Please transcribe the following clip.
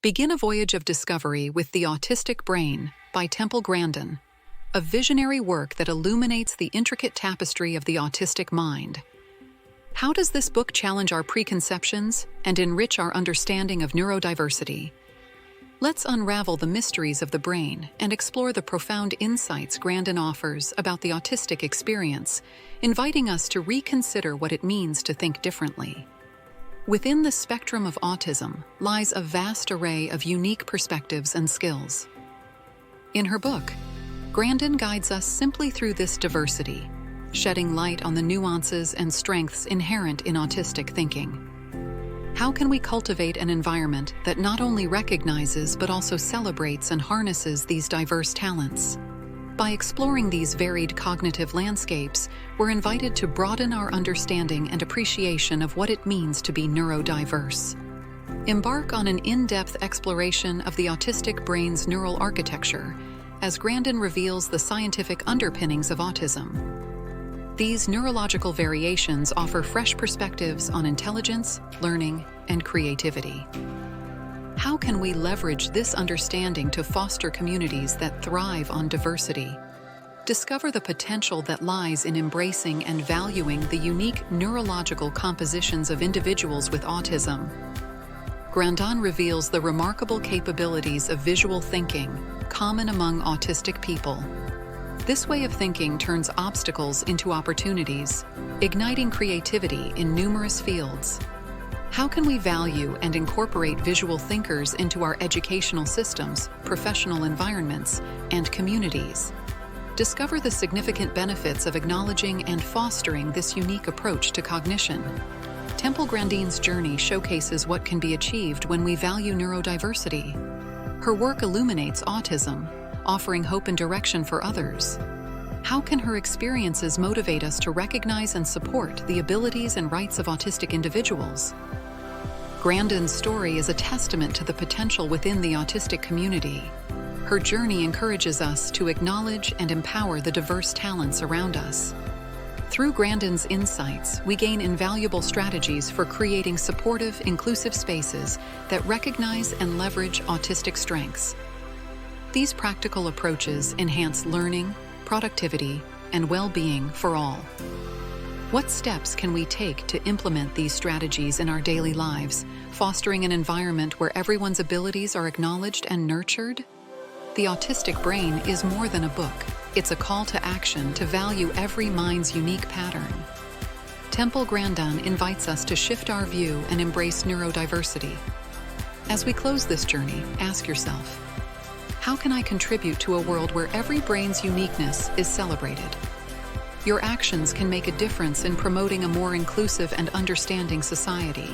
Begin a voyage of discovery with The Autistic Brain by Temple Grandin, a visionary work that illuminates the intricate tapestry of the autistic mind. How does this book challenge our preconceptions and enrich our understanding of neurodiversity? Let's unravel the mysteries of the brain and explore the profound insights Grandin offers about the autistic experience, inviting us to reconsider what it means to think differently. Within the spectrum of autism lies a vast array of unique perspectives and skills. In her book, Grandin guides us simply through this diversity, shedding light on the nuances and strengths inherent in autistic thinking. How can we cultivate an environment that not only recognizes but also celebrates and harnesses these diverse talents? By exploring these varied cognitive landscapes, we're invited to broaden our understanding and appreciation of what it means to be neurodiverse. Embark on an in-depth exploration of the autistic brain's neural architecture as Grandin reveals the scientific underpinnings of autism. These neurological variations offer fresh perspectives on intelligence, learning, and creativity. How can we leverage this understanding to foster communities that thrive on diversity? Discover the potential that lies in embracing and valuing the unique neurological compositions of individuals with autism. Grandin reveals the remarkable capabilities of visual thinking, common among autistic people. This way of thinking turns obstacles into opportunities, igniting creativity in numerous fields. How can we value and incorporate visual thinkers into our educational systems, professional environments, and communities? Discover the significant benefits of acknowledging and fostering this unique approach to cognition. Temple Grandin's journey showcases what can be achieved when we value neurodiversity. Her work illuminates autism, offering hope and direction for others. How can her experiences motivate us to recognize and support the abilities and rights of autistic individuals? Grandin's story is a testament to the potential within the autistic community. Her journey encourages us to acknowledge and empower the diverse talents around us. Through Grandin's insights, we gain invaluable strategies for creating supportive, inclusive spaces that recognize and leverage autistic strengths. These practical approaches enhance learning, productivity, and well-being for all. What steps can we take to implement these strategies in our daily lives, fostering an environment where everyone's abilities are acknowledged and nurtured? The Autistic Brain is more than a book. It's a call to action to value every mind's unique pattern. Temple Grandin invites us to shift our view and embrace neurodiversity. As we close this journey, ask yourself, how can I contribute to a world where every brain's uniqueness is celebrated? Your actions can make a difference in promoting a more inclusive and understanding society.